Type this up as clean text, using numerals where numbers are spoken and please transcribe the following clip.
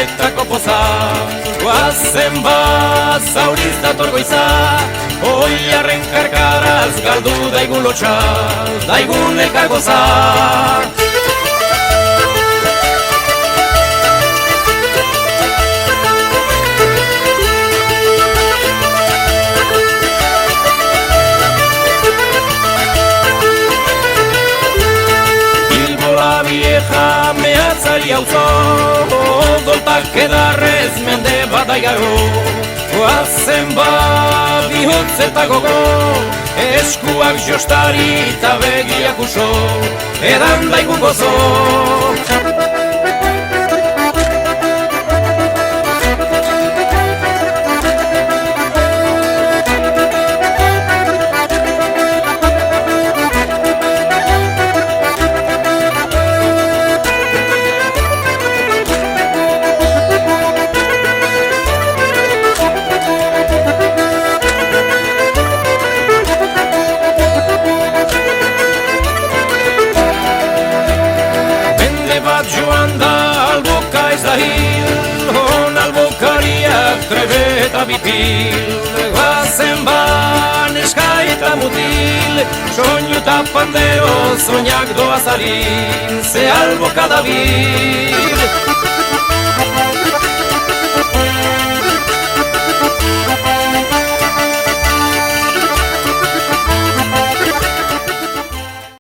benetako poza. Guazen bat zauriz dator goiza, oilarren karkaraz galdu daigun lotxa, daigun elkar goza. Vieja mehatzari hauzo, odoltak edarrez mende badaigaro. Guazen bat bihotz eta gogo, eskuak jostari eta begiak uso, edan daigun gozo. Joan da alboka ez da hil, hon albokariak trebe eta bitil. Guazen ba neska eta mutil, soinu eta pandero, soinak doaz harin, ze alboka dabil.